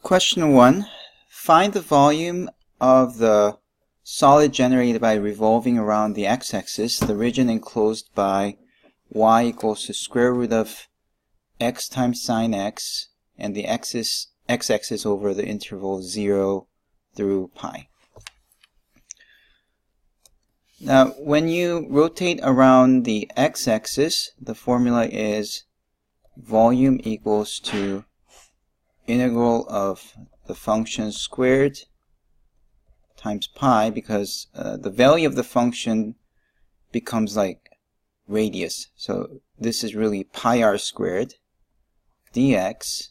Question 1. Find the volume of the solid generated by revolving around the x-axis, the region enclosed by y equals to square root of x times sine x, and the x-axis over the interval 0 through pi. Now, when you rotate around the x-axis, the formula is volume equals to integral of the function squared times pi, because the value of the function becomes like radius. So this is really pi r squared dx,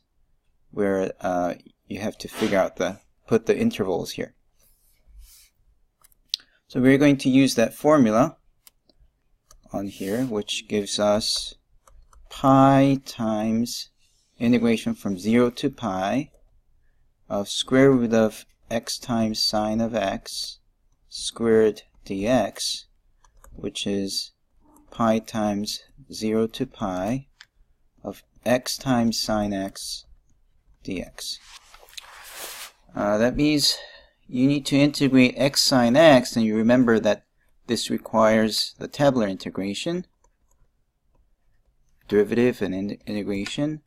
where you have to figure out put the intervals here. So we're going to use that formula on here, which gives us pi times integration from 0 to pi of square root of x times sine of x squared dx, which is pi times 0 to pi of x times sine x dx. That means you need to integrate x sine x, and you remember that this requires the tabular integration, derivative and integration.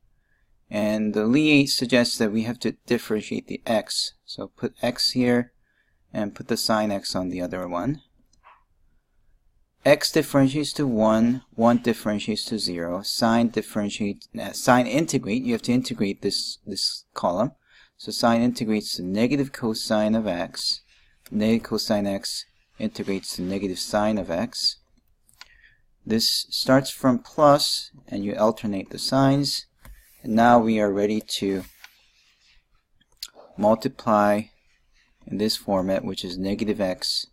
And the Lie suggests that we have to differentiate the x. So put x here and put the sine x on the other one. X differentiates to 1, 1 differentiates to 0. Sine integrate, you have to integrate this column. So sine integrates to negative cosine of x. Negative cosine x integrates to negative sine of x. This starts from plus, and you alternate the signs. And now we are ready to multiply in this format, which is negative x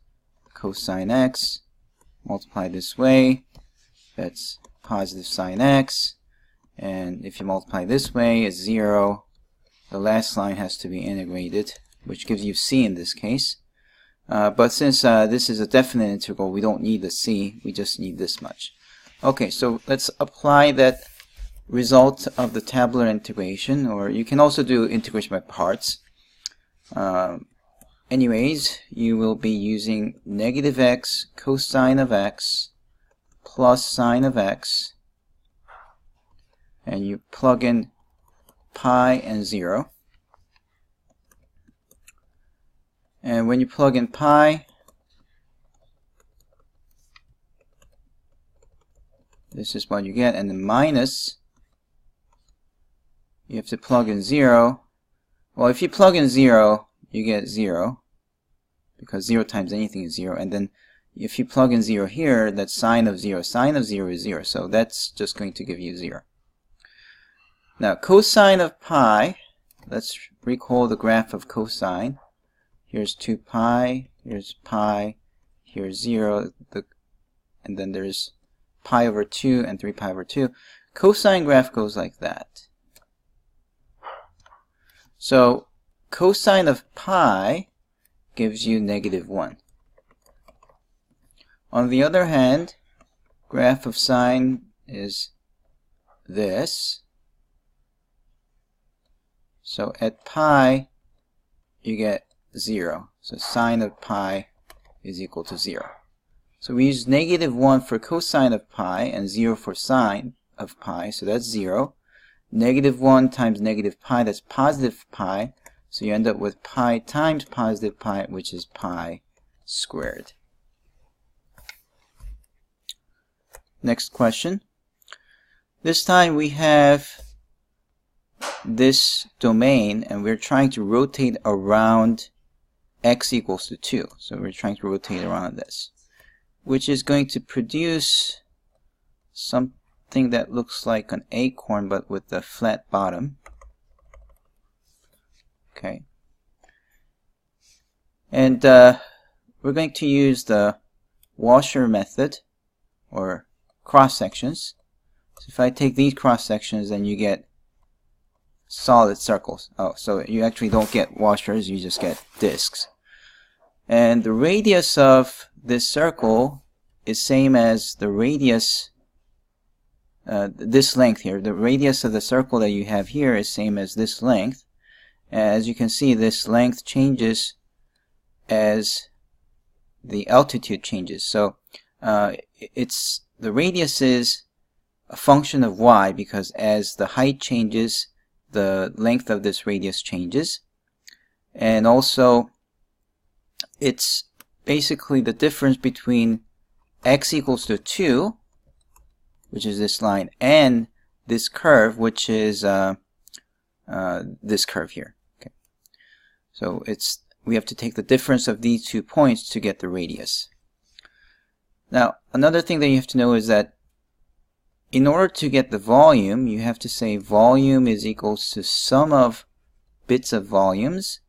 cosine x. Multiply this way, that's positive sine x. And if you multiply this way, it's 0. The last line has to be integrated, which gives you c in this case. But since this is a definite integral, we don't need the c, we just need this much. Okay, so let's apply that result of the tabular integration, or you can also do integration by parts. Anyways, you will be using negative x cosine of x plus sine of x, and you plug in pi and 0. And when you plug in pi, this is what you get, and the minus, you have to plug in 0. Well, if you plug in 0, you get 0, because 0 times anything is 0. And then if you plug in 0 here, that's sine of 0. Sine of 0 is 0, so that's just going to give you 0. Now, cosine of pi, let's recall the graph of cosine. Here's 2 pi, here's 0, and then there's pi over 2 and 3 pi over 2. Cosine graph goes like that. So cosine of pi gives you negative 1. On the other hand, graph of sine is this. So at pi, you get 0. So sine of pi is equal to 0. So we use negative 1 for cosine of pi and 0 for sine of pi, so that's 0. Negative 1 times negative pi, that's positive pi. So you end up with pi times positive pi, which is pi squared. Next question. This time we have this domain, and we're trying to rotate around x equals to 2. So we're trying to rotate around this, which is going to produce something that looks like an acorn, but with a flat bottom. Okay. And we're going to use the washer method, or cross sections. So if I take these cross sections, then you get solid circles. Oh, so you actually don't get washers, you just get discs. And the radius of this circle is same as the radius, this length here. The radius of the circle that you have here is same as this length. As you can see, this length changes as the altitude changes. So the radius is a function of y, because as the height changes, the length of this radius changes. And also, it's basically the difference between x equals to 2, which is this line, and this curve, which is this curve here. Okay. So we have to take the difference of these 2 points to get the radius. Now, another thing that you have to know is that in order to get the volume, you have to say volume is equals to sum of bits of volumes.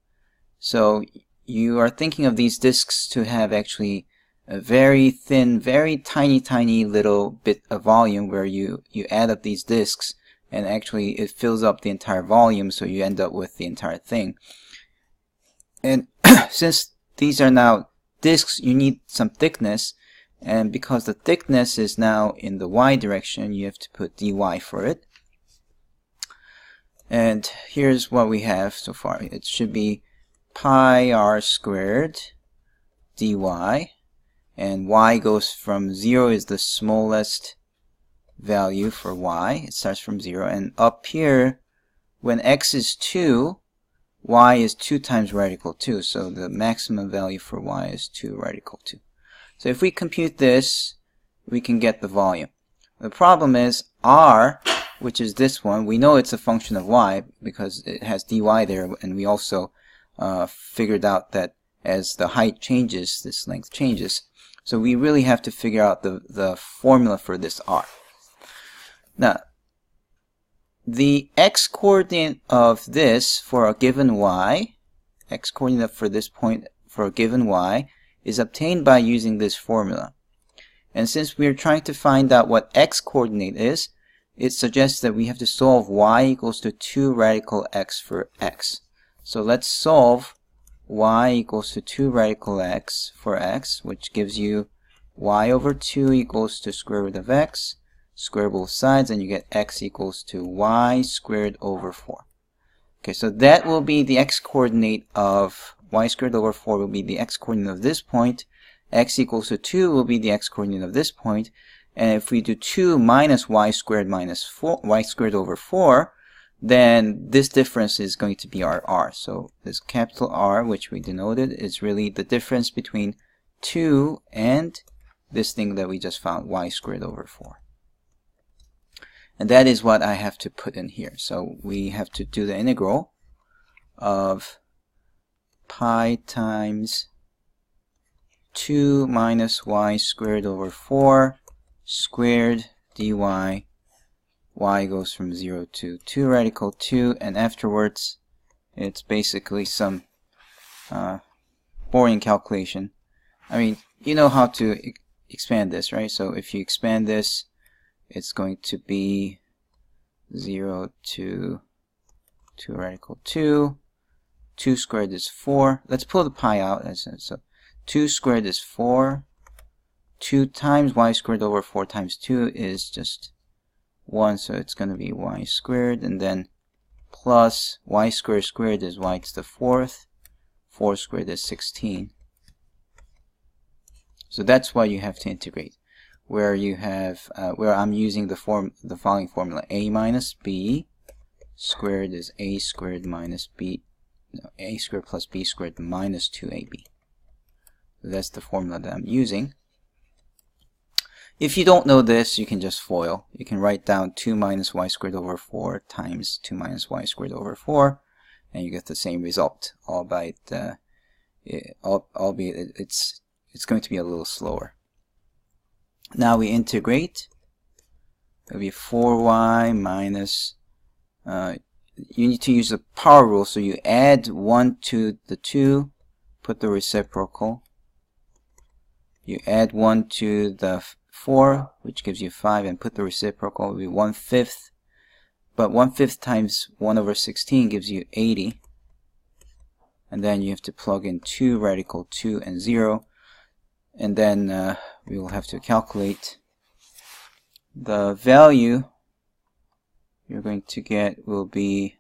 So you are thinking of these disks to have actually a very thin, very tiny little bit of volume, where you add up these disks and actually it fills up the entire volume, so you end up with the entire thing. And since these are now disks, you need some thickness, and because the thickness is now in the y direction, you have to put dy for it. And here's what we have so far. It should be pi r squared dy, and y goes from 0 is the smallest value for y. It starts from 0, and up here, when x is 2, y is 2 times right equal 2, so the maximum value for y is 2 right equal 2. So if we compute this, we can get the volume. The problem is r, which is this one, we know it's a function of y because it has dy there, and we also figured out that as the height changes, this length changes. So we really have to figure out the formula for this r. Now, the x-coordinate of this for a given y, x-coordinate for this point for a given y, is obtained by using this formula. And since we are trying to find out what x-coordinate is, it suggests that we have to solve y equals to 2 radical x for x. So let's solve y equals to 2 radical x for x, which gives you y over 2 equals to square root of x, square both sides, and you get x equals to y squared over 4. Okay, so that will be the x-coordinate of y squared over 4 will be the x-coordinate of this point. X equals to 2 will be the x-coordinate of this point. And if we do 2 minus y squared minus 4, y squared over 4, then this difference is going to be our r. So this capital R, which we denoted, is really the difference between 2 and this thing that we just found, y squared over 4. And that is what I have to put in here. So we have to do the integral of pi times 2 minus y squared over 4 squared dy. Y goes from 0 to 2 radical 2, and afterwards it's basically some boring calculation. I mean, you know how to expand this, right? So if you expand this, it's going to be 0 to 2 radical 2. 2 squared is 4. Let's pull the pi out. So 2 squared is 4. 2 times y squared over 4 times 2 is just 1, so it's going to be y squared, and then plus y squared squared is y to the 4th. 4 squared is 16. So that's why you have to integrate, where you have where I'm using the following formula: a minus b squared is a squared minus b, no, a squared plus b squared minus 2ab. So that's the formula that I'm using. If you don't know this, you can just FOIL. You can write down 2 minus y squared over 4 times 2 minus y squared over 4, and you get the same result, albeit it's going to be a little slower. Now we integrate. It'll be 4y minus, you need to use the power rule, so you add 1 to the 2, put the reciprocal. You add 1 to the 4, which gives you 5, and put the reciprocal. It will be 1/5. But 1/5 times 1 over 16 gives you 80. And then you have to plug in 2 radical 2 and 0. And then we will have to calculate the value you're going to get will be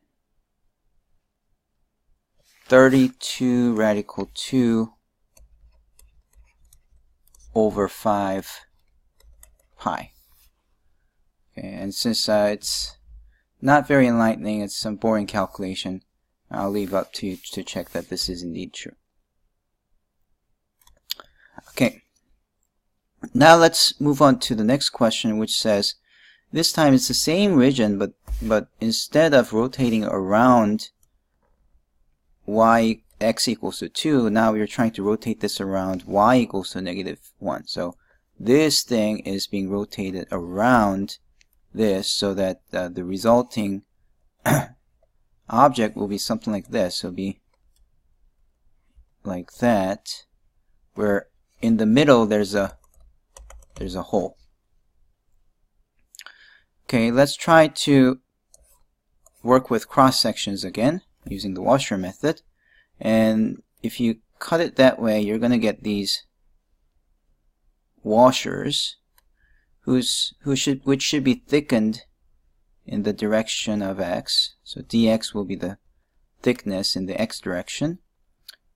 32 radical 2 over 5 pi. Okay, and since it's not very enlightening, it's some boring calculation, I'll leave up to you to check that this is indeed true. Okay, now let's move on to the next question, which says this time it's the same region, but instead of rotating around x equals to 2, now we're trying to rotate this around y equals to -1. So this thing is being rotated around this so that the resulting object will be something like this. It'll be like that, where in the middle there's a hole. Okay, let's try to work with cross sections again using the washer method. And if you cut it that way, you're going to get these washers which should be thickened in the direction of x. So dx will be the thickness in the x direction.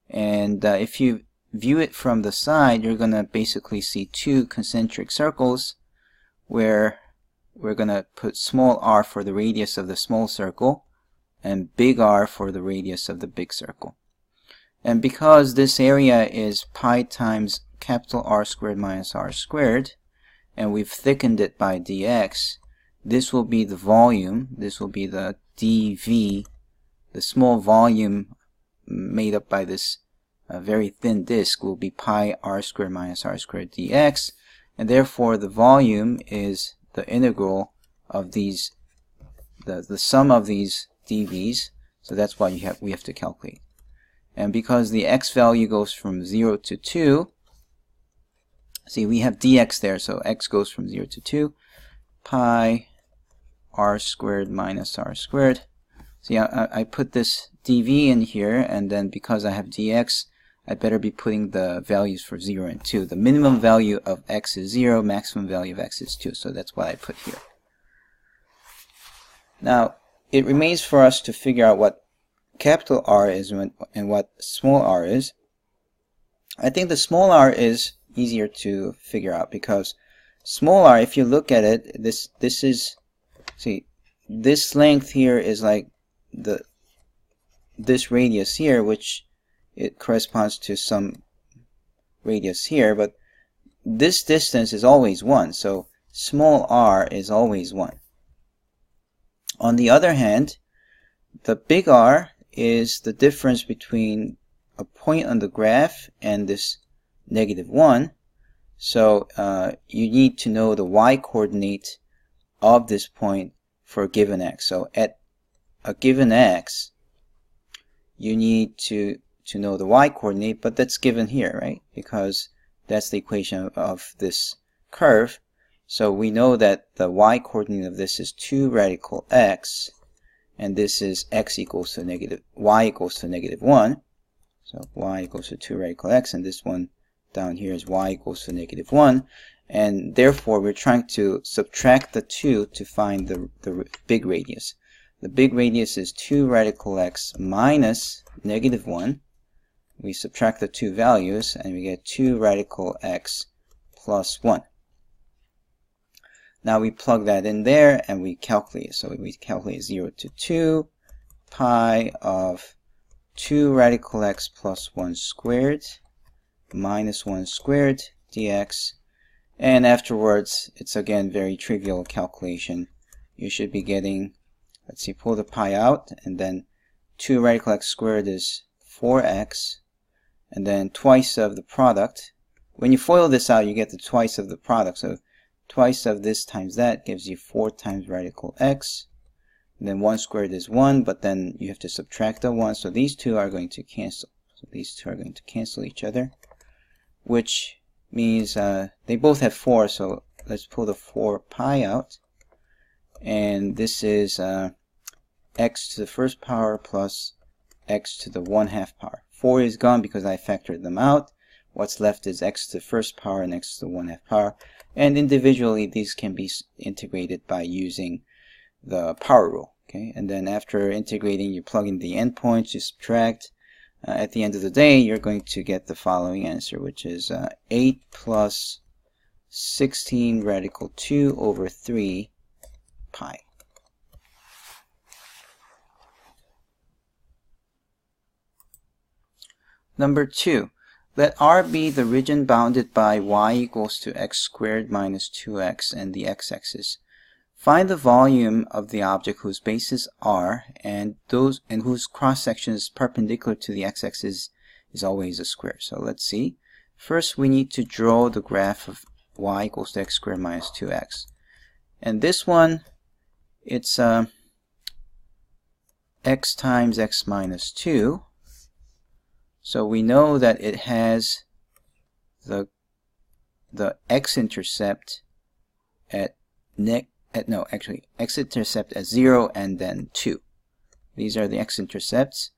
And if you view it from the side, you're going to basically see two concentric circles where we're going to put small r for the radius of the small circle and big R for the radius of the big circle. And because this area is pi times capital R squared minus R squared, and we've thickened it by dx, this will be the volume, this will be the dV, the small volume made up by this very thin disk will be pi R squared minus R squared dx, and therefore the volume is the integral of these, the sum of these dV's, so that's why we have to calculate. And because the x value goes from 0 to 2, see we have dx there, so x goes from 0 to 2, pi r squared minus r squared. See, I put this dv in here, and then because I have dx, I better be putting the values for 0 and 2. The minimum value of x is 0, maximum value of x is 2, so that's what I put here. Now, it remains for us to figure out what capital R is and what small r is. I think the small r is easier to figure out because small r, if you look at it, this is, see, this length here is like this radius here, which it corresponds to some radius here, but this distance is always 1, so small r is always 1. On the other hand, the big R is the difference between a point on the graph and this -1. So you need to know the y-coordinate of this point for a given x. So at a given x, you need to know the y-coordinate, but that's given here, right? Because that's the equation of this curve. So we know that the y-coordinate of this is 2 radical x, and this is x equals to y equals to -1. So y equals to 2 radical x, and this one down here is y equals to -1. And therefore, we're trying to subtract the 2 to find the big radius. The big radius is 2 radical x minus -1. We subtract the two values, and we get 2 radical x plus 1. Now we plug that in there and we calculate. So we calculate 0 to 2 pi of 2 radical x plus 1 squared minus 1 squared dx. And afterwards, it's again very trivial calculation. You should be getting, let's see, pull the pi out, and then 2 radical x squared is 4x, and then twice of the product. When you FOIL this out, you get the twice of the product. So twice of this times that gives you 4 times radical x. And then 1 squared is 1, but then you have to subtract the 1. So these two are going to cancel. So these two are going to cancel each other, which means they both have 4. So let's pull the 4 pi out. And this is x to the first power plus x to the 1/2 power. 4 is gone because I factored them out. What's left is x to the first power and x to the 1/2 power. And individually, these can be integrated by using the power rule. Okay, and then after integrating, you plug in the endpoints, you subtract. at the end of the day, you're going to get the following answer, which is 8 plus 16 radical 2 over 3 pi. Number 2. Let R be the region bounded by y equals to x squared minus 2x and the x-axis. Find the volume of the object whose bases are and whose cross-section is perpendicular to the x-axis is always a square. So let's see. First, we need to draw the graph of y equals to x squared minus 2x. And this one, it's x times x minus 2. So we know that it has the x-intercept at x-intercept at 0 and then 2. These are the x-intercepts,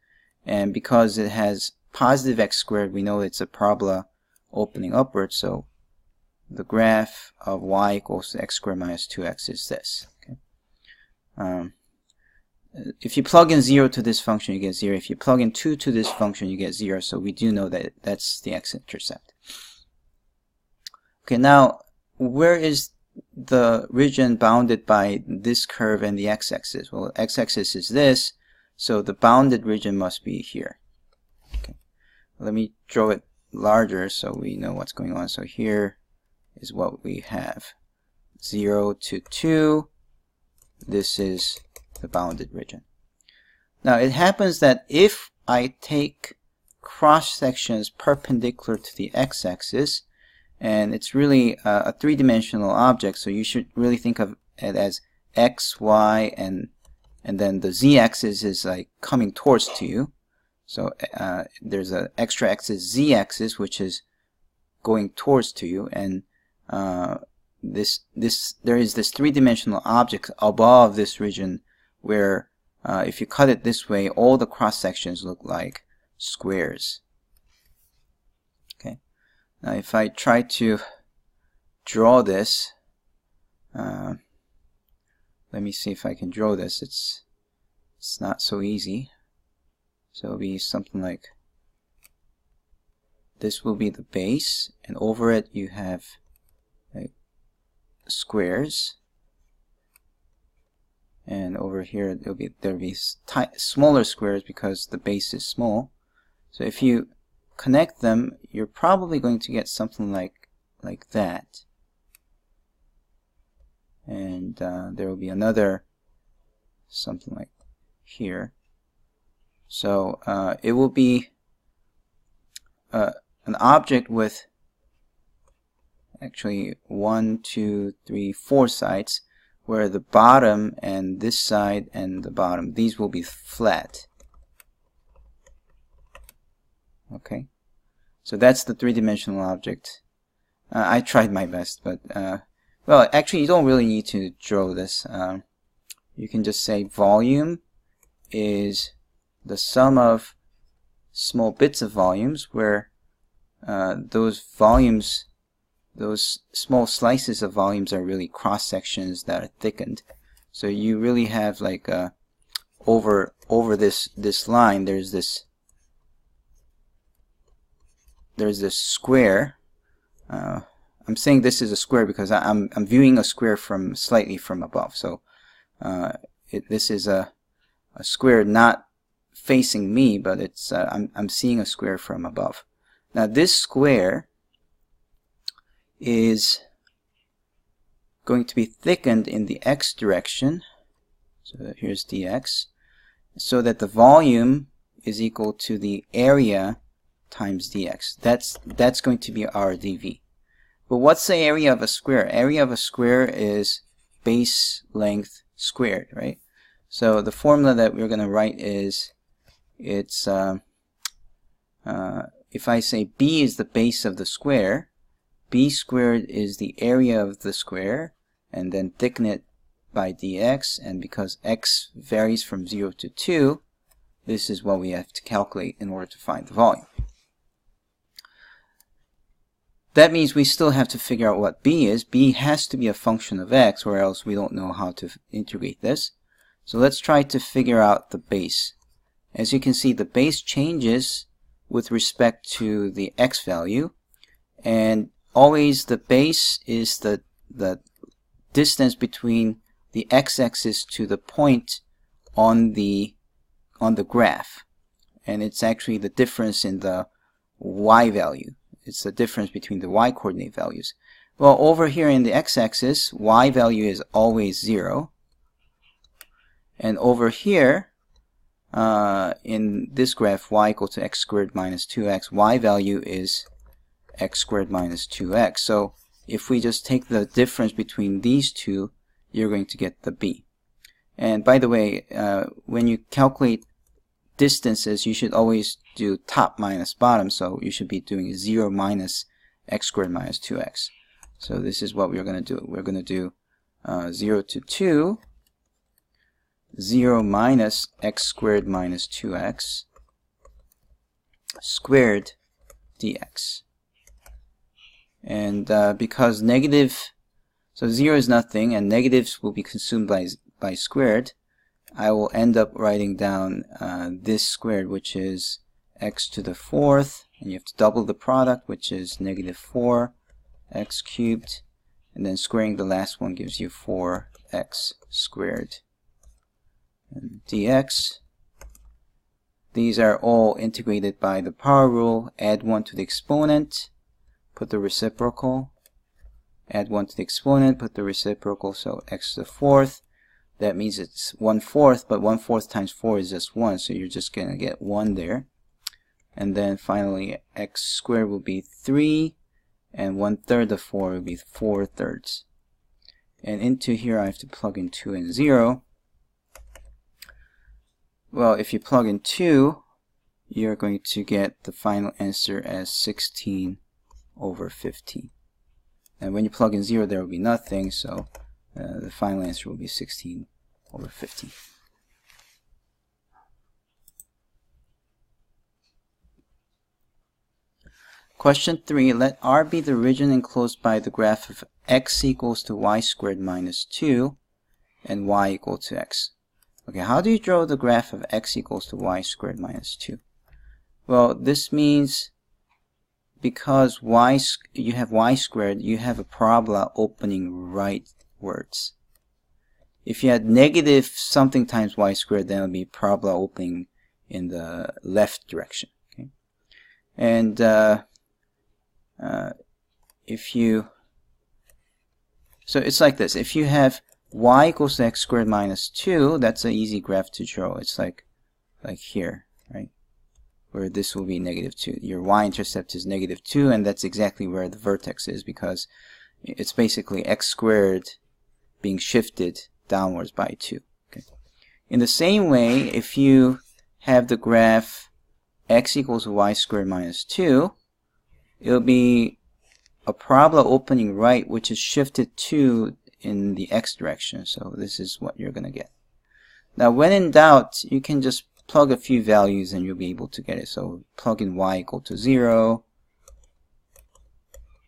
and because it has positive x squared, we know it's a parabola opening upward, so the graph of y equals to x squared minus 2x is this. Okay? If you plug in 0 to this function, you get 0. If you plug in 2 to this function, you get 0, so we do know that that's the x-intercept. Okay, now, where is the region bounded by this curve and the x-axis? Well, x-axis is this, so the bounded region must be here. Okay. Let me draw it larger so we know what's going on. So here is what we have. 0 to 2, this is the bounded region. Now, it happens that if I take cross-sections perpendicular to the x-axis, and it's really a three-dimensional object, so you should really think of it as x, y, and then the z-axis is like coming towards to you. So there's an extra axis, z-axis, which is going towards to you, and there is this three-dimensional object above this region where if you cut it this way, all the cross-sections look like squares. Okay. Now if I try to draw this, let me see if I can draw this. It's not so easy. So it'll be something like this will be the base, and over it you have like squares, and over here there'll be smaller squares because the base is small. So if you connect them, you're probably going to get something like that. And there will be another something like here. So it will be an object with actually 1, 2, 3, 4 sides, where the bottom and this side and the bottom, these will be flat. Okay, so that's the three-dimensional object. I tried my best, but well, actually you don't really need to draw this. You can just say volume is the sum of small bits of volumes, where those small slices of volumes are really cross sections that are thickened. So you really have like over this line, there's this square. I'm saying this is a square because I'm viewing a square slightly from above. So this is a square not facing me, but it's I'm seeing a square from above. Now this square is going to be thickened in the x direction. So here's dx, so that the volume is equal to the area times dx. That's going to be our dv. But what's the area of a square? Area of a square is base length squared, right? So the formula that we're going to write is, it's if I say b is the base of the square, b squared is the area of the square, and then thicken it by dx, and because x varies from 0 to 2, this is what we have to calculate in order to find the volume. That means we still have to figure out what b is. B has to be a function of x, or else we don't know how to integrate this. So let's try to figure out the base. As you can see, the base changes with respect to the x value, and always the base is the distance between the x-axis to the point on the graph, and it's actually the difference in the y value. It's the difference between the y coordinate values. Well, over here in the x-axis, y value is always 0, and over here in this graph, y equal to x squared minus 2x, y value is x squared minus 2x. So if we just take the difference between these two, you're going to get the b. And by the way, when you calculate distances, you should always do top minus bottom, so you should be doing 0 minus x squared minus 2x. So this is what we're going to do. We're going to do 0 to 2, 0 minus x squared minus 2x squared dx. And because negative, so 0 is nothing, and negatives will be consumed by squared, I will end up writing down this squared, which is x to the 4th, and you have to double the product, which is negative 4x cubed, and then squaring the last one gives you 4x squared. And dx. These are all integrated by the power rule. Add 1 to the exponent, put the reciprocal. Add 1 to the exponent, put the reciprocal, so x to the 4th. That means it's 1/4, but 1/4 times 4 is just 1, so you're just going to get 1 there. And then finally, x squared will be 3, and 1/3 of 4 will be 4/3. And into here, I have to plug in 2 and 0. Well, if you plug in 2, you're going to get the final answer as 16 over 15. And when you plug in 0, there will be nothing, so the final answer will be 16 over 15. Question 3. Let R be the region enclosed by the graph of x equals to y squared minus 2 and y equal to x. Okay, how do you draw the graph of x equals to y squared minus 2? Well, this means because you have y squared, you have a parabola opening rightwards. If you had negative something times y squared, then it would be parabola opening in the left direction. Okay? And so it's like this. If you have y equals to x squared minus 2, that's an easy graph to draw. It's like here, right? Where this will be negative 2. Your y-intercept is negative 2, and that's exactly where the vertex is, because it's basically x squared being shifted downwards by 2. Okay. In the same way, if you have the graph x equals to y squared minus 2, it'll be a parabola opening right, which is shifted 2 in the x direction. So this is what you're going to get. Now, when in doubt, you can just plug a few values and you'll be able to get it. So plug in y equal to 0,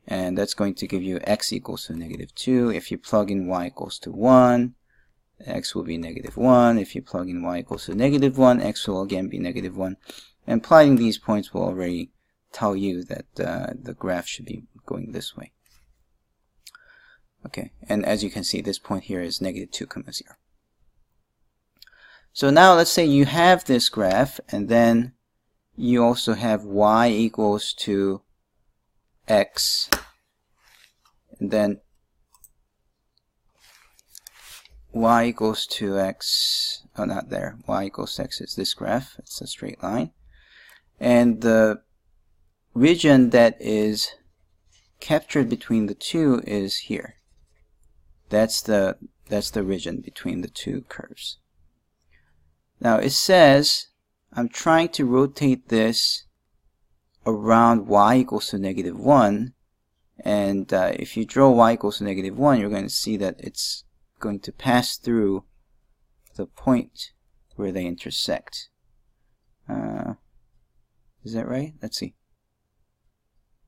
and that's going to give you x equals to negative 2. If you plug in y equals to 1, x will be negative 1. If you plug in y equals to negative 1, x will again be negative 1. And plotting these points will already tell you that the graph should be going this way. Okay, and as you can see, this point here is negative 2, 0. So now let's say you have this graph, and then you also have y equals to x, and then y equals to x, oh, not there, y equals to x is this graph, it's a straight line, and the region that is captured between the two is here. That's the region between the two curves. Now it says I'm trying to rotate this around y equals to negative 1, and if you draw y equals to negative 1, you're going to see that it's going to pass through the point where they intersect. Is that right? Let's see.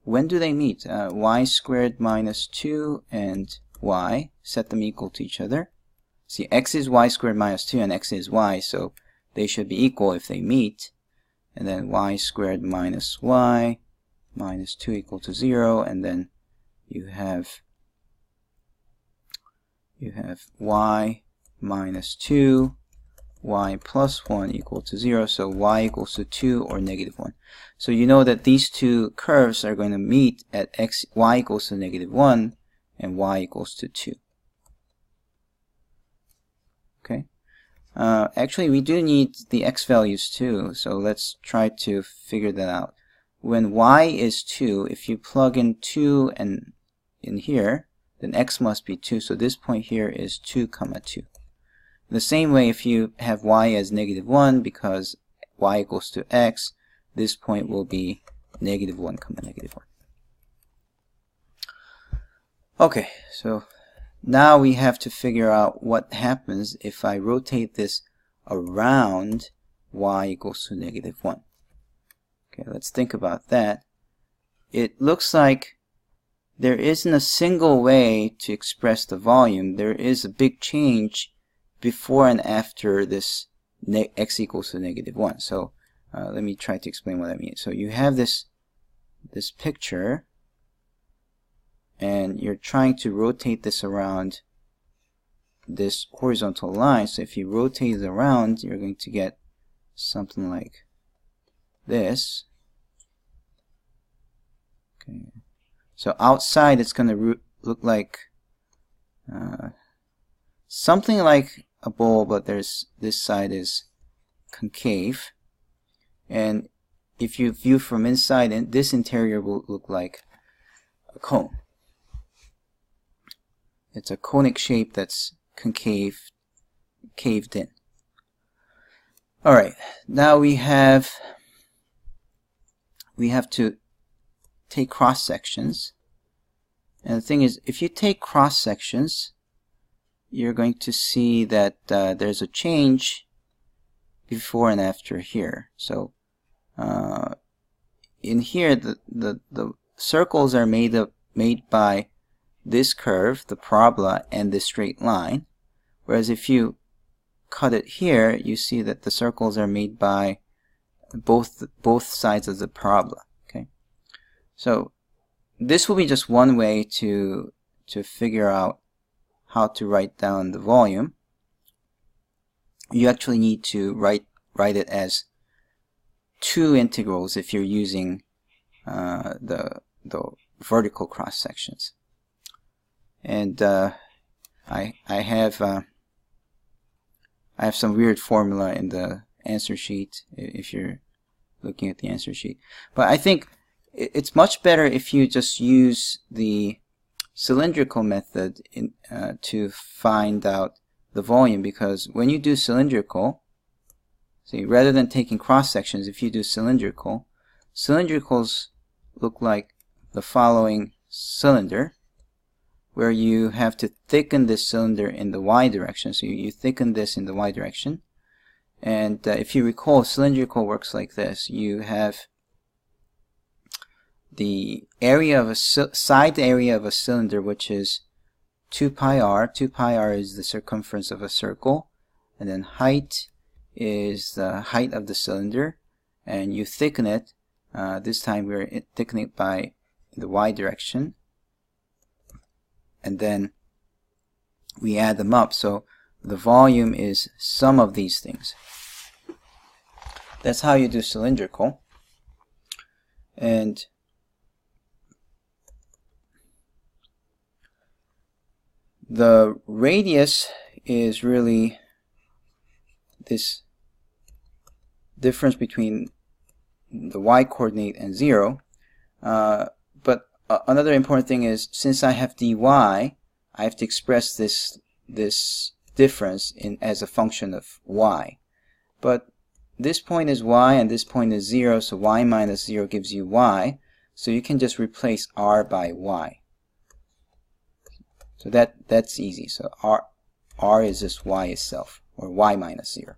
When do they meet? Y squared minus 2 and y, set them equal to each other. See, x is y squared minus 2 and x is y, so they should be equal if they meet. and then y squared minus y minus 2 equal to 0, and then you have y minus 2, y plus 1 equal to 0, so y equals to 2 or negative 1. So you know that these two curves are going to meet at y equals to negative 1 and y equals to 2. Okay. Actually, we do need the x values too, so let's try to figure that out. When y is 2, if you plug in 2 and in here, then x must be 2, so this point here is 2, 2. The same way, if you have y as negative 1, because y equals to x, this point will be negative 1, negative 1. Okay, so now we have to figure out what happens if I rotate this around y equals to negative 1. Okay, let's think about that. It looks like there isn't a single way to express the volume. There is a big change before and after this x equals to negative 1. So let me try to explain what I mean. So you have this picture, and you're trying to rotate this around this horizontal line. So if you rotate it around, you're going to get something like this. Okay. So outside it's going to look like something like a bowl, but this side is concave. And if you view from inside, and this interior will look like a cone. It's a conic shape that's caved in. Alright, now we have to take cross sections. And the thing is, if you take cross sections, you're going to see that there's a change before and after here. So in here, the circles are made by this curve, the parabola, and this straight line. Whereas if you cut it here, you see that the circles are made by both sides of the parabola. Okay, so this will be just one way to figure out how to write down the volume. You actually need to write it as two integrals if you're using the vertical cross sections. And I have some weird formula in the answer sheet if you're looking at the answer sheet. But I think it's much better if you just use the cylindrical method to find out the volume, because when you do cylindrical, see, rather than taking cross sections, if you do cylindrical, cylindricals look like the following cylinder, where you have to thicken this cylinder in the y direction. So you thicken this in the y direction. And if you recall, cylindrical works like this. You have the area of a side area of a cylinder, which is 2 pi r. 2 pi r is the circumference of a circle. And then height is the height of the cylinder. And you thicken it. This time we're thickening it by the y direction. And then we add them up. So the volume is sum of these things. That's how you do cylindrical. And the radius is really this difference between the y coordinate and 0. But another important thing is, since I have dy, I have to express this difference as a function of y. But this point is y and this point is 0, so y minus 0 gives you y. So you can just replace r by y. So that's easy. So r is just y itself, or y minus 0.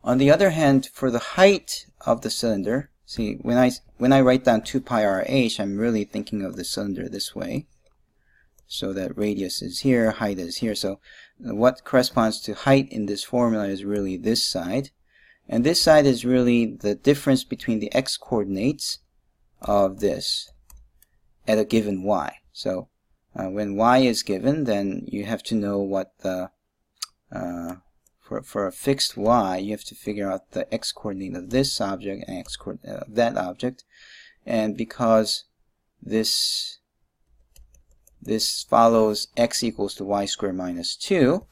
On the other hand, for the height of the cylinder, see, when I write down 2 pi r h, I'm really thinking of the cylinder this way. so that radius is here, height is here. So what corresponds to height in this formula is really this side. And this side is really the difference between the x coordinates of this at a given y. So when y is given, then you have to know what the for a fixed y, you have to figure out the x coordinate of this object and x coordinate of that object. And because this follows x equals to y squared minus 2,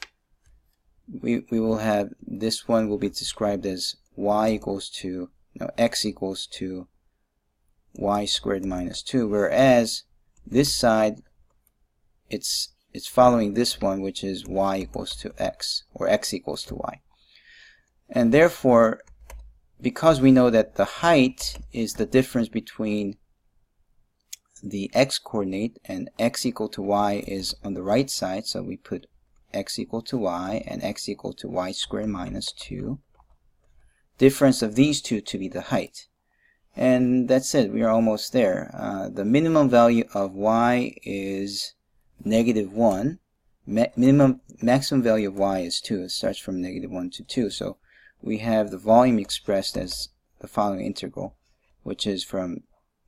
we will have this one will be described as y equals to x equals to y squared minus 2, whereas this side it's following this one, which is y equals to x, or x equals to y. And therefore, because we know that the height is the difference between the x coordinate, and x equal to y is on the right side, so we put x equal to y and x equal to y squared minus 2. Difference of these two to be the height. And that's it, we are almost there. The minimum value of y is -1. Maximum value of y is 2. It starts from -1 to 2. So we have the volume expressed as the following integral, which is from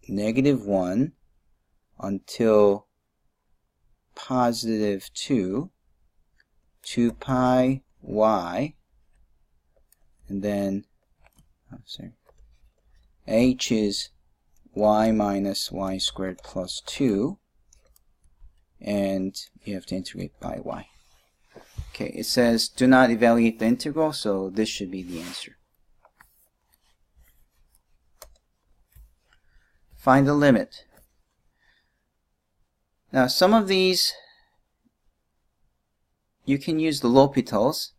-1 until +2 pi y, and then h is y minus y squared plus 2, and you have to integrate by y. Okay, it says do not evaluate the integral, so this should be the answer. Find the limit. Now some of these you can use the L'Hopital's,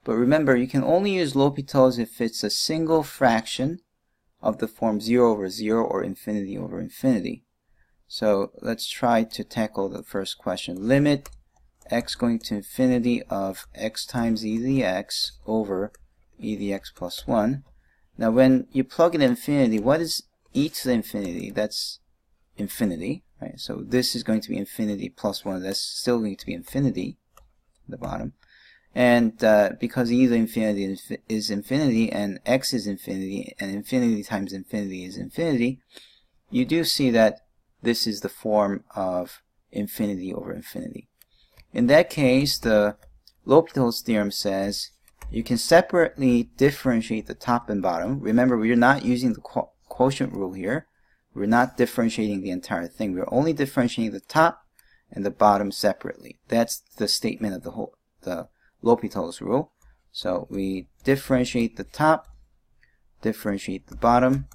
but remember you can only use L'Hopital's if it's a single fraction of the form 0 over 0 or infinity over infinity. So let's try to tackle the first question. Limit x going to infinity of x times e to the x over e to the x plus 1. Now when you plug in infinity, what is e to the infinity? That's infinity, right? So this is going to be infinity plus 1. That's still going to be infinity at the bottom. And because e to the infinity is infinity and x is infinity and infinity times infinity is infinity, you do see that this is the form of infinity over infinity. In that case, the L'Hopital's theorem says you can separately differentiate the top and bottom. Remember, we're not using the quotient rule here. We're not differentiating the entire thing. We're only differentiating the top and the bottom separately. That's the statement of the L'Hopital's rule. So we differentiate the top, differentiate the bottom,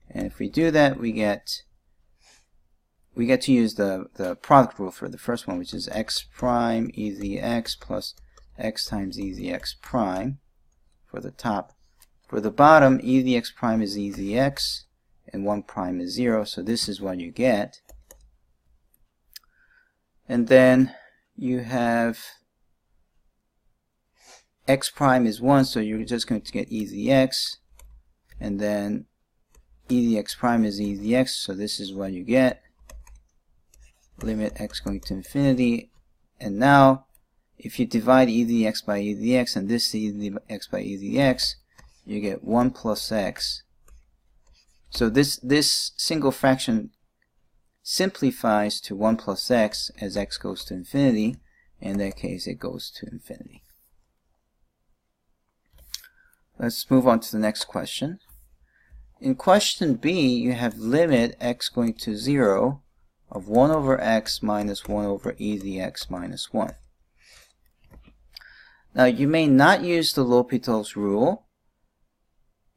and if we do that, we get to use the product rule for the first one, which is x prime e to the x plus x times e to the x prime for the top. For the bottom, e to the x prime is e to the x, and 1 prime is 0, so this is what you get. And then you have x prime is 1, so you're just going to get e to the x, and then e to the x prime is e to the x, so this is what you get. Limit x going to infinity, and now if you divide e to the x by e to the x and this e to the x by e to the x, you get 1 plus x. So this single fraction simplifies to 1 plus x as x goes to infinity. In that case, it goes to infinity. Let's move on to the next question. In question B, you have limit x going to 0 of 1 over x minus 1 over e to the x minus 1. Now, you may not use the L'Hopital's rule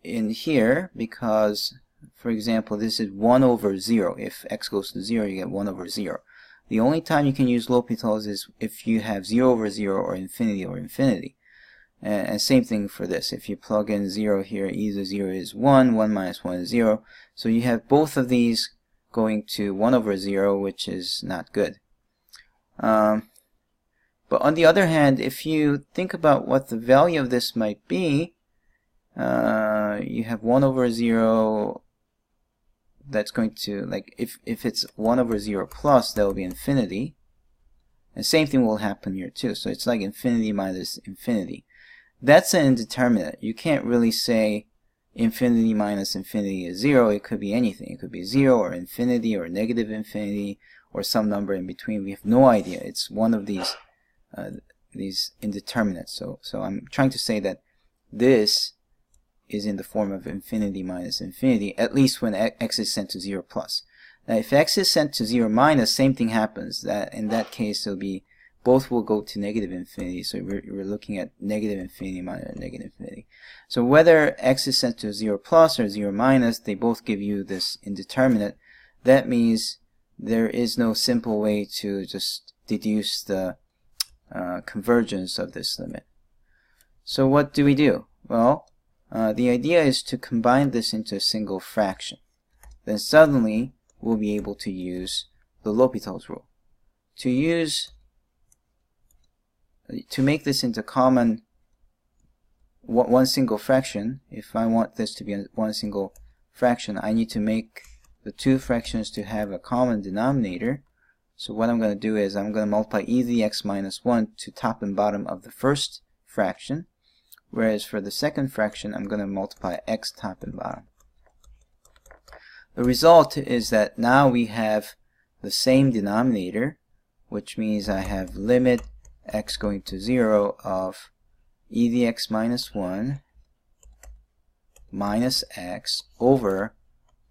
in here because, for example, this is 1 over 0. If x goes to 0, you get 1 over 0. The only time you can use L'Hopital's is if you have 0 over 0 or infinity over infinity. And same thing for this. If you plug in 0 here, e to the 0 is 1, 1 minus 1 is 0. So you have both of these going to 1 over 0, which is not good. But on the other hand, if you think about what the value of this might be, you have 1 over 0, that's going to, like, if it's 1 over 0 plus, that will be infinity. And same thing will happen here too. So it's like infinity minus infinity. That's an indeterminate. You can't really say infinity minus infinity is 0. It could be anything. It could be 0 or infinity or negative infinity or some number in between. We have no idea. It's one of these indeterminates. So I'm trying to say that this is in the form of infinity minus infinity, at least when x is sent to 0 plus. Now if x is sent to 0 minus, same thing happens. That in that case it'll be, both will go to negative infinity, so we're looking at negative infinity minus negative infinity. So whether x is sent to 0 plus or 0 minus, they both give you this indeterminate. That means there is no simple way to just deduce the convergence of this limit. So what do we do? Well, the idea is to combine this into a single fraction. Then suddenly we'll be able to use the L'Hopital's rule. To make this into common one single fraction, if I want this to be one single fraction, I need to make the two fractions to have a common denominator. So what I'm going to do is I'm going to multiply e to the x minus 1 to top and bottom of the first fraction, whereas for the second fraction I'm going to multiply x top and bottom. The result is that now we have the same denominator, which means I have limit x going to 0 of e to the x minus 1 minus x over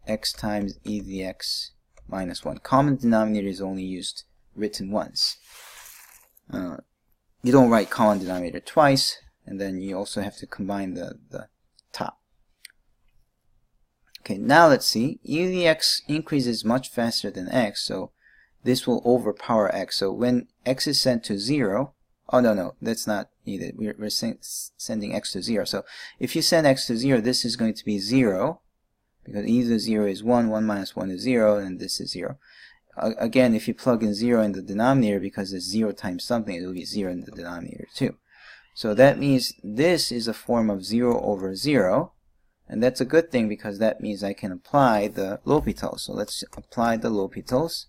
x times e to the x minus 1. Common denominator is only written once. You don't write common denominator twice, and then you also have to combine the top. Okay, now let's see. E to the x increases much faster than x, so this will overpower x. So when x is sent to 0, oh no, that's not needed. We're sending x to 0. So if you send x to 0, this is going to be 0, because e to the 0 is 1, 1 minus 1 is 0, and this is 0. Again, if you plug in 0 in the denominator, because it's 0 times something, it will be 0 in the denominator too. So that means this is a form of 0 over 0, and that's a good thing because that means I can apply the L'Hopital. So let's apply the L'Hopital's.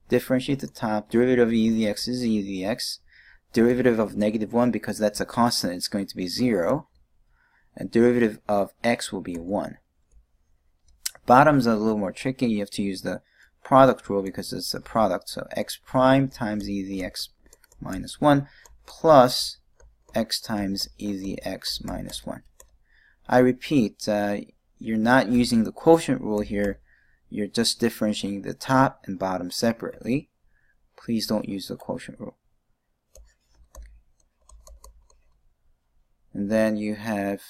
Differentiate the top. Derivative of e to the x is e to the x. Derivative of negative 1, because that's a constant, it's going to be 0. And derivative of x will be 1. Bottom's a little more tricky. You have to use the product rule because it's a product. So x prime times e to the x minus 1 plus x times e to the x minus 1. I repeat, you're not using the quotient rule here. You're just differentiating the top and bottom separately. Please don't use the quotient rule. And then you have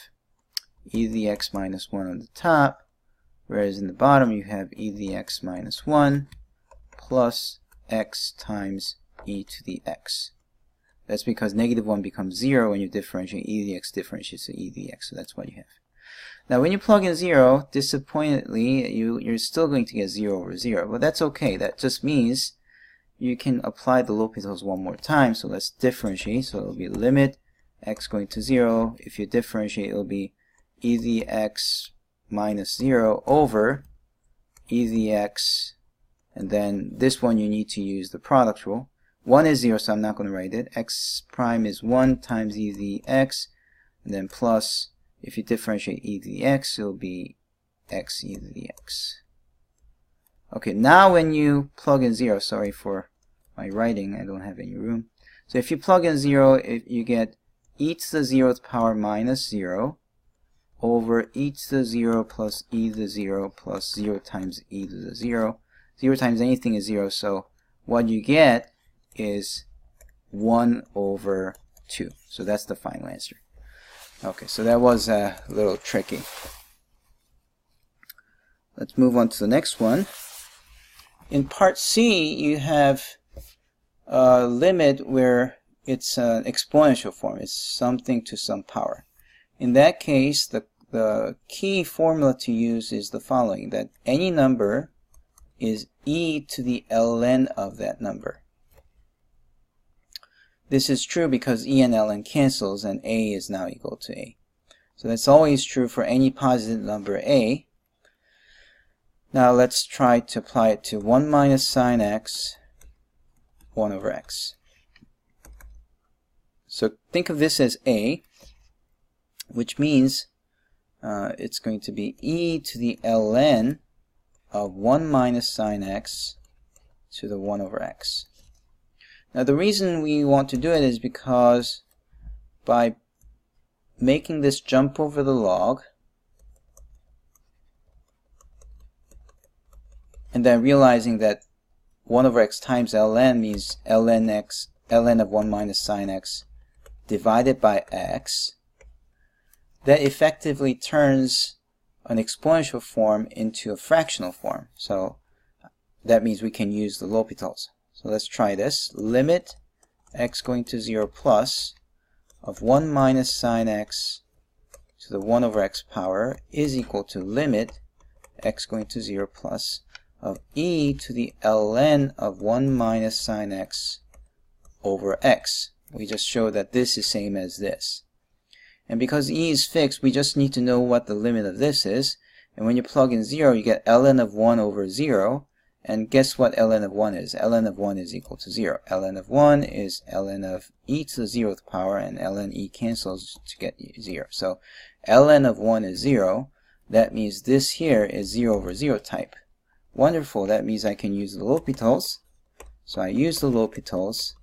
e to the x minus 1 on the top, whereas in the bottom you have e to the x minus 1 plus x times e to the x. That's because negative 1 becomes 0 when you differentiate. E to the x differentiates to e to the x, so that's what you have. Now when you plug in 0, disappointingly, you're still going to get 0 over 0, but that's okay. That just means you can apply the L'Hopital's one more time. So let's differentiate. So it'll be limit x going to 0. If you differentiate, it'll be e to the x minus 0 over e to the x, and then this one you need to use the product rule. 1 is 0, so I'm not going to write it. X prime is 1 times e to the x, and then plus, if you differentiate e to the x, it'll be x e to the x. Okay, now when you plug in 0, sorry for my writing, I don't have any room. So if you plug in 0, you get e to the 0th power minus 0 over e to the 0 plus e to the 0 plus 0 times e to the 0. 0 times anything is 0, so what you get is 1 over 2. So that's the final answer. Okay, so that was a little tricky. Let's move on to the next one. In part C, you have a limit where it's an exponential form. It's something to some power. In that case, the key formula to use is the following, that any number is e to the ln of that number. This is true because e and ln cancels and a is now equal to a. So that's always true for any positive number a. Now let's try to apply it to 1 minus sine x 1 over x. So think of this as a, which means it's going to be e to the ln of 1 minus sine x to the 1 over x. Now the reason we want to do it is because by making this jump over the log and then realizing that 1 over x times ln means ln of 1 minus sine x divided by x, that effectively turns an exponential form into a fractional form. So that means we can use the L'Hopital's. So let's try this. Limit x going to 0 plus of 1 minus sine x to the 1 over x power is equal to limit x going to 0 plus of e to the ln of 1 minus sine x over x. We just show that this is same as this. And because e is fixed, we just need to know what the limit of this is. And when you plug in 0, you get ln of 1 over 0. And guess what ln of 1 is? ln of 1 is equal to 0. ln of 1 is ln of e to the 0th power, and ln e cancels to get 0. So ln of 1 is 0. That means this here is 0 over 0 type. Wonderful. That means I can use the L'Hopital's. So I use the L'Hopital's,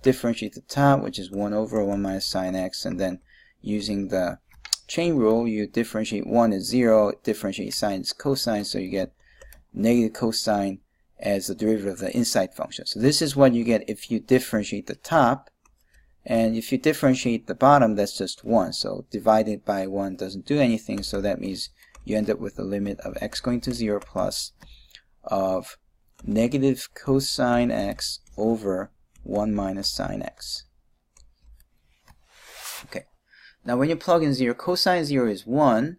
differentiate the top, which is 1 over 1 minus sine x, and then using the chain rule, you differentiate 1 is 0, differentiate sine is cosine, so you get negative cosine as the derivative of the inside function. So this is what you get if you differentiate the top, and if you differentiate the bottom, that's just 1. So divided by 1 doesn't do anything, so that means you end up with the limit of x going to 0 plus of negative cosine x over 1 minus sine x. Okay. Now when you plug in 0, cosine 0 is 1,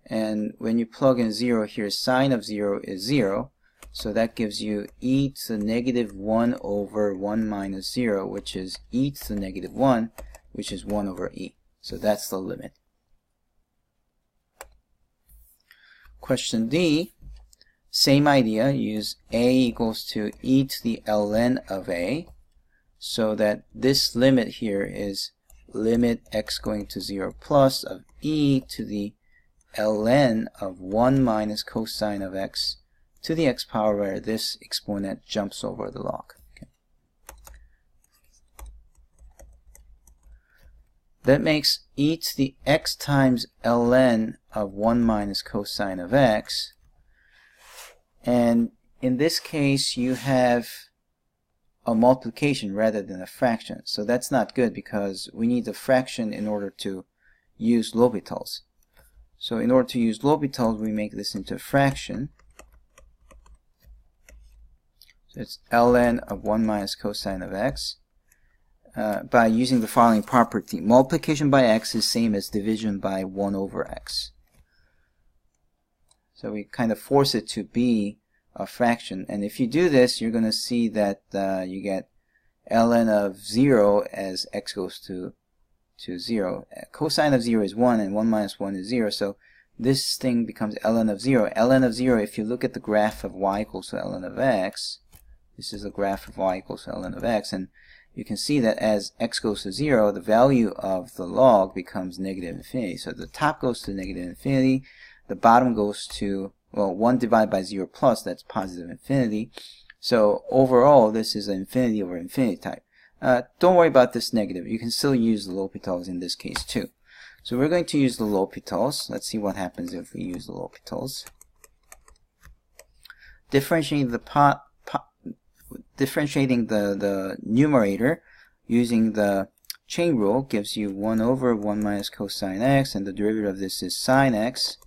and when you plug in 0 here, sine of 0 is 0, so that gives you e to the negative 1 over 1 minus 0, which is e to the negative 1, which is 1 over e. So that's the limit. Question D, same idea, use a equals to e to the ln of a, so that this limit here is limit x going to 0 plus of e to the ln of 1 minus cosine of x to the x power, where this exponent jumps over the log. Okay. That makes e to the x times ln of 1 minus cosine of x, and in this case you have a multiplication rather than a fraction. So that's not good because we need a fraction in order to use L'Hopital's. So in order to use L'Hopital's, we make this into a fraction. So it's ln of 1 minus cosine of x by using the following property. Multiplication by x is same as division by 1 over x. So we kind of force it to be a fraction, and if you do this, you're going to see that you get ln of 0 as x goes to 0. Cosine of 0 is 1, and 1 minus 1 is 0, so this thing becomes ln of 0. ln of 0, if you look at the graph of y equals to ln of x, this is a graph of y equals to ln of x, and you can see that as x goes to 0, the value of the log becomes negative infinity. So the top goes to negative infinity, the bottom goes to, well, 1 divided by 0 plus, that's positive infinity. So overall, this is an infinity over infinity type. Don't worry about this negative. You can still use the L'Hopital's in this case too. So we're going to use the L'Hopital's. Let's see what happens if we use the L'Hopital's. Differentiating the numerator using the chain rule gives you 1 over 1 minus cosine x, and the derivative of this is sine x.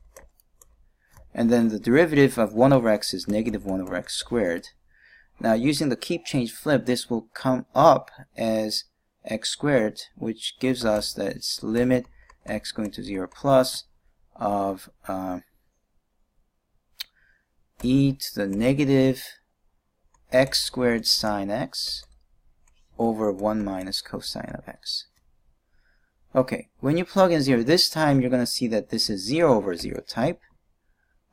And then the derivative of 1 over x is negative 1 over x squared. Now using the keep change flip, this will come up as x squared, which gives us that it's limit x going to 0 plus of e to the negative x squared sine x over 1 minus cosine of x. Okay, when you plug in 0, this time you're going to see that this is 0 over 0 type.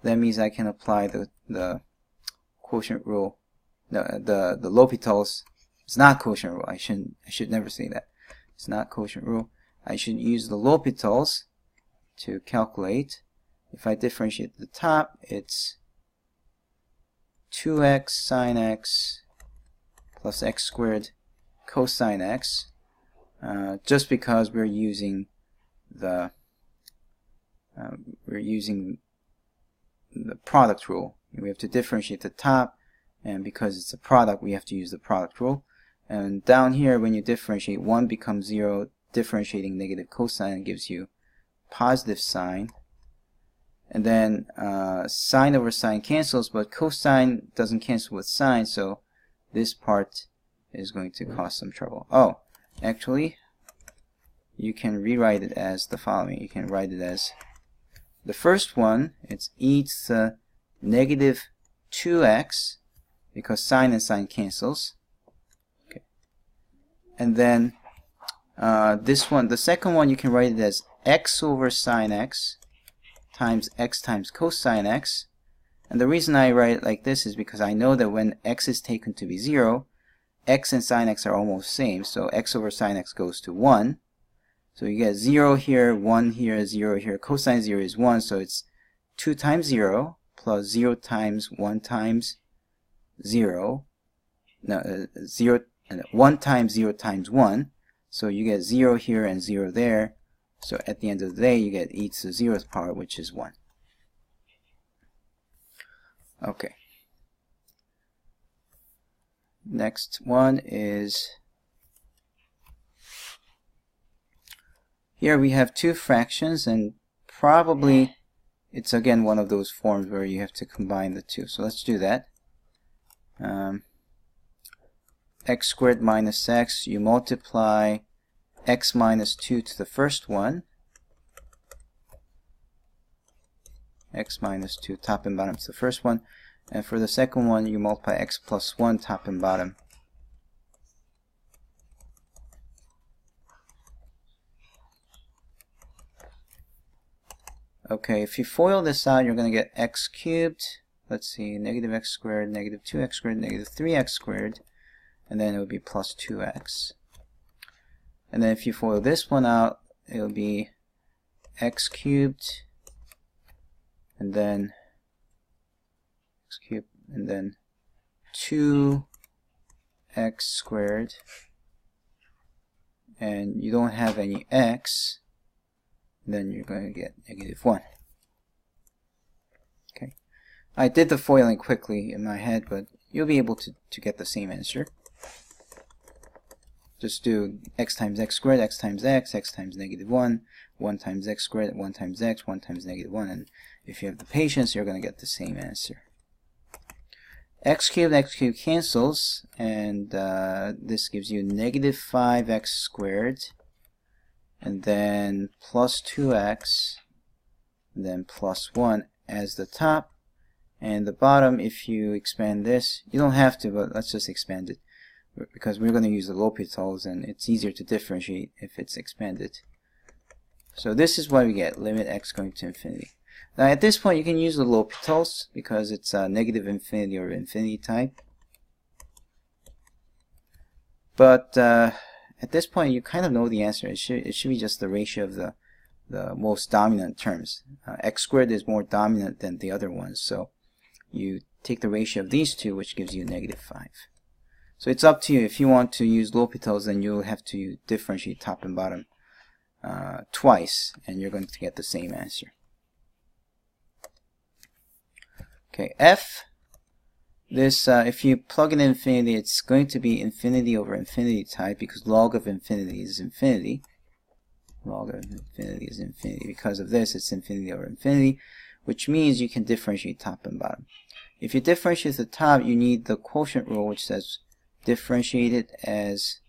That means I can apply the quotient rule. The L'Hopital's. It's not quotient rule. I should never say that. It's not quotient rule. I should use the L'Hopital's to calculate. If I differentiate the top, it's 2x sine x plus x squared cosine x. Just because we're using the product rule. We have to differentiate the top, and because it's a product, we have to use the product rule. And down here, when you differentiate, 1 becomes 0. Differentiating negative cosine gives you positive sine. And then sine over sine cancels, but cosine doesn't cancel with sine, so this part is going to cause some trouble. Oh, actually, you can rewrite it as the following. You can write it as the first one, it's e to the negative 2x, because sine and sine cancels. Okay. And then this one, the second one, you can write it as x over sine x times cosine x. And the reason I write it like this is because I know that when x is taken to be 0, x and sine x are almost same, so x over sine x goes to 1. So you get 0 here, 1 here, 0 here. Cosine 0 is 1, so it's 2 times 0 plus 0 times 1 times 0. No, 1 times 0 times 1. So you get 0 here and 0 there. So at the end of the day, you get e to the 0th power, which is 1. Okay. Next one is, here we have two fractions, and probably it's again one of those forms where you have to combine the two. So let's do that. X squared minus x, you multiply x minus 2 to the first one. X minus 2 top and bottom to the first one. And for the second one, you multiply x plus 1 top and bottom. Okay, if you FOIL this out, you're going to get x cubed. Let's see, negative x squared, negative 2x squared, negative 3x squared. And then it would be plus 2x. And then if you FOIL this one out, it will be x cubed, and then x cubed, and then 2x squared, and you don't have any x, then you're going to get negative 1. Okay, I did the FOILing quickly in my head, but you'll be able to get the same answer. Just do x times x squared, x times x times negative 1, 1 times x squared, 1 times x, 1 times negative 1, and if you have the patience, you're going to get the same answer. X cubed cancels, and this gives you negative 5x squared, and then plus 2x, and then plus 1 as the top, and the bottom, if you expand this, you don't have to, but let's just expand it, because we're going to use the L'Hopital's, and it's easier to differentiate if it's expanded. So this is what we get, limit x going to infinity. Now at this point you can use the L'Hopital's because it's a negative infinity or infinity type. But at this point you kind of know the answer. It should be just the ratio of the most dominant terms. X squared is more dominant than the other ones, so you take the ratio of these two, which gives you negative 5. So it's up to you. If you want to use L'Hopital's, then you'll have to differentiate top and bottom twice, and you're going to get the same answer. Okay, f. This, if you plug in infinity, it's going to be infinity over infinity type, because log of infinity is infinity. Log of infinity is infinity. Because of this, it's infinity over infinity, which means you can differentiate top and bottom. If you differentiate the top, you need the quotient rule, which says differentiate it as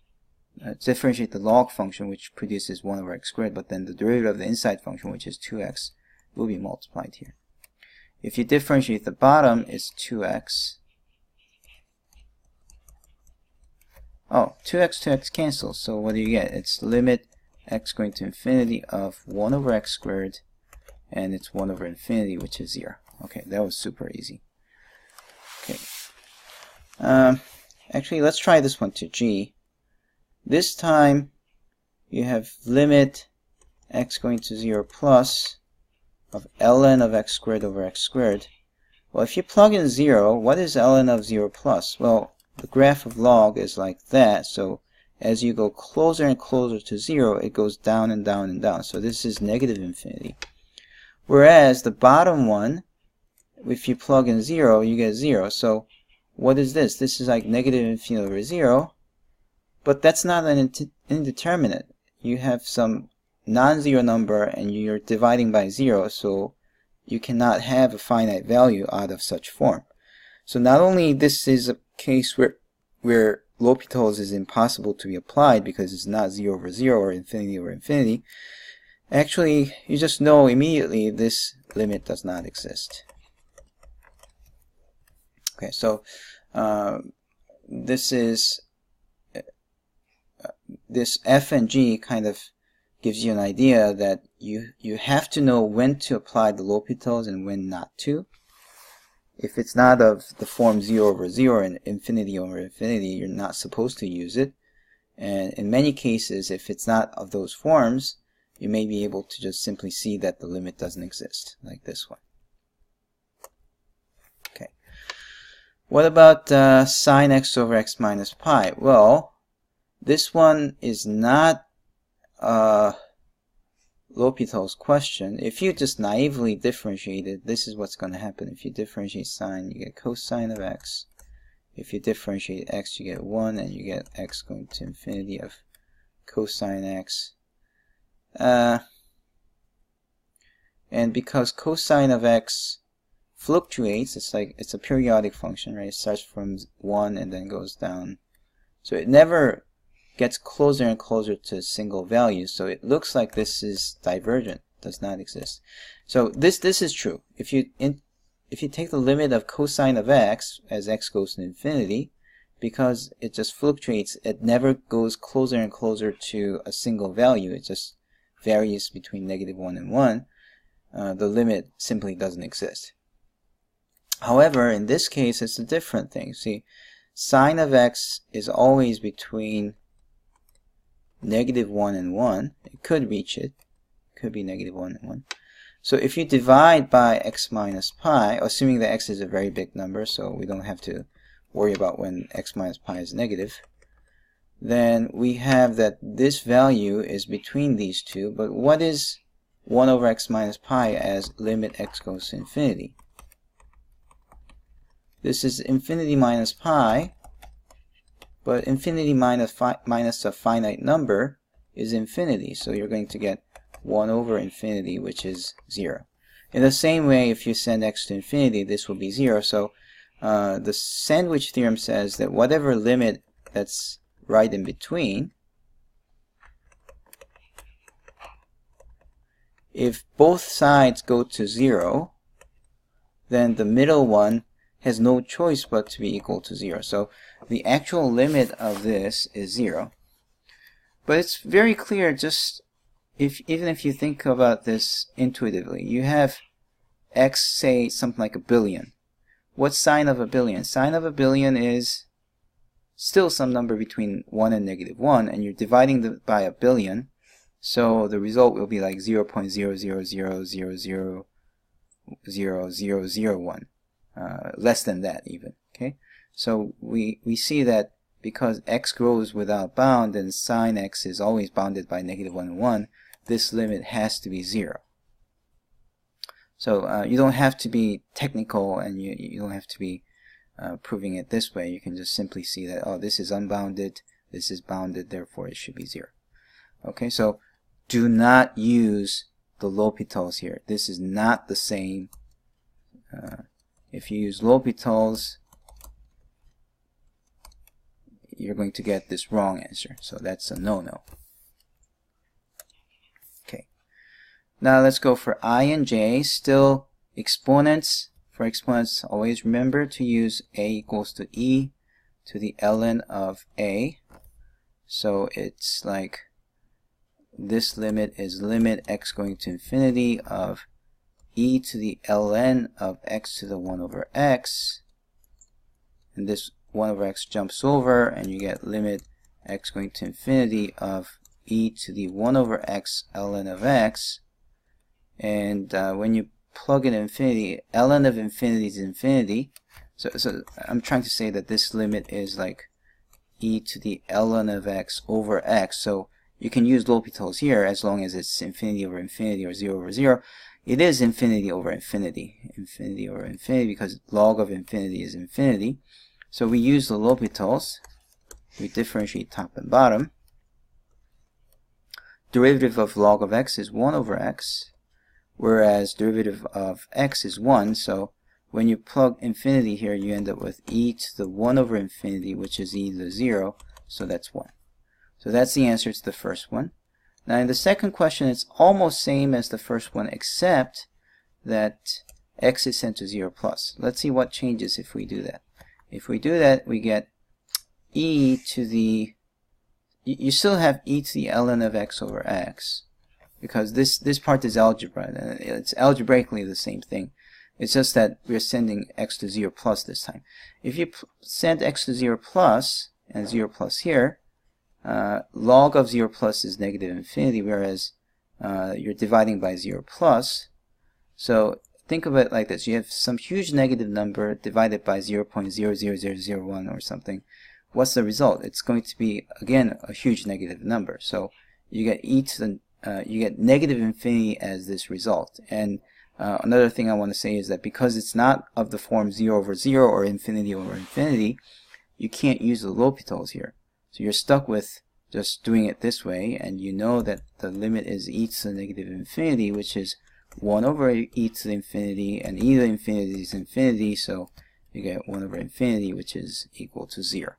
differentiate the log function, which produces 1 over x squared, but then the derivative of the inside function, which is 2x, will be multiplied here. If you differentiate the bottom, it's 2x. Oh, 2x cancels, so what do you get? It's limit x going to infinity of 1 over x squared, and it's 1 over infinity, which is 0. Okay, that was super easy. Okay. Actually, let's try this one to g. This time, you have limit x going to 0 plus of ln of x squared over x squared. Well, if you plug in 0, what is ln of 0 plus? Well, the graph of log is like that, so as you go closer and closer to 0, it goes down and down and down. So this is negative infinity. Whereas the bottom one, if you plug in 0, you get 0. So what is this? This is like negative infinity over 0, but that's not an indeterminate. You have some non-zero number and you're dividing by 0, so you cannot have a finite value out of such form. So not only this is a case where L'Hopital's is impossible to be applied because it's not 0 over 0 or infinity over infinity, actually you just know immediately this limit does not exist. Okay, so this f and g kind of gives you an idea that you have to know when to apply the L'Hopital's and when not to. If it's not of the form 0 over 0 and infinity over infinity, you're not supposed to use it. And in many cases, if it's not of those forms, you may be able to just simply see that the limit doesn't exist, like this one. Okay. What about sine x over x minus pi? Well, this one is not L'Hopital's question. If you just naively differentiate it, this is what's going to happen. If you differentiate sine, you get cosine of x. If you differentiate x, you get 1, and you get x going to infinity of cosine x. And because cosine of x fluctuates, it's a periodic function, right? It starts from 1 and then goes down. So it never gets closer and closer to a single value, so it looks like this is divergent, does not exist. So this is true. If you take the limit of cosine of x as x goes to infinity, because it just fluctuates, it never goes closer and closer to a single value. It just varies between negative 1 and 1. The limit simply doesn't exist. However, in this case, it's a different thing. See, sine of x is always between negative 1 and 1. It could reach it. It could be negative 1 and 1. So if you divide by x minus pi, assuming that x is a very big number, so we don't have to worry about when x minus pi is negative, then we have that this value is between these two. But what is 1 over x minus pi as limit x goes to infinity? This is infinity minus pi, but infinity minus a finite number is infinity, so you're going to get 1 over infinity, which is 0. In the same way, if you send x to infinity, this will be 0. So the sandwich theorem says that whatever limit that's right in between, if both sides go to 0, then the middle one has no choice but to be equal to 0. So the actual limit of this is 0. But it's very clear, just even if you think about this intuitively. You have x, say something like 1 billion. What's sine of 1 billion? Sine of 1 billion is still some number between 1 and negative 1, and you're dividing by 1 billion, so the result will be like 0.00000000001. Less than that even. Okay, so we see that because x grows without bound and sine x is always bounded by negative 1 and 1, this limit has to be 0. So you don't have to be technical, and you don't have to be proving it this way. You can just simply see that, oh, this is unbounded, this is bounded, therefore it should be 0. Okay, so do not use the L'Hopital's here. This is not the same. If you use L'Hopital's, you're going to get this wrong answer. So that's a no-no. Okay. Now let's go for I and j. Still exponents. For exponents, always remember to use a equals to e to the ln of a. So it's like this limit is limit x going to infinity of e to the ln of x to the 1 over x, and this 1 over x jumps over, and you get limit x going to infinity of e to the 1 over x ln of x. And when you plug in infinity, ln of infinity is infinity. So I'm trying to say that this limit is like e to the ln of x over x. So you can use L'Hopital's here as long as it's infinity over infinity or 0 over 0. It is infinity over infinity. Infinity over infinity, because log of infinity is infinity. So we use the L'Hopital's. We differentiate top and bottom. Derivative of log of x is 1 over x, whereas derivative of x is 1. So when you plug infinity here, you end up with e to the 1 over infinity, which is e to the 0, so that's 1. So that's the answer to the first one. Now in the second question, it's almost same as the first one, except that x is sent to 0 plus. Let's see what changes if we do that. If we do that, we get e to the, you still have e to the ln of x over x, because this part is algebra, and it's algebraically the same thing. It's just that we're sending x to 0 plus this time. If you send x to 0 plus, and 0 plus here, log of 0 plus is negative infinity, whereas you're dividing by 0 plus. So think of it like this. You have some huge negative number divided by 0.00001 or something. What's the result? It's going to be, again, a huge negative number. So you get e to the, you get negative infinity as this result. And another thing I want to say is that because it's not of the form 0 over 0 or infinity over infinity, you can't use the L'Hopital's here. So you're stuck with just doing it this way, and you know that the limit is e to the negative infinity, which is 1 over e to the infinity, and e to the infinity is infinity, so you get 1 over infinity, which is equal to 0.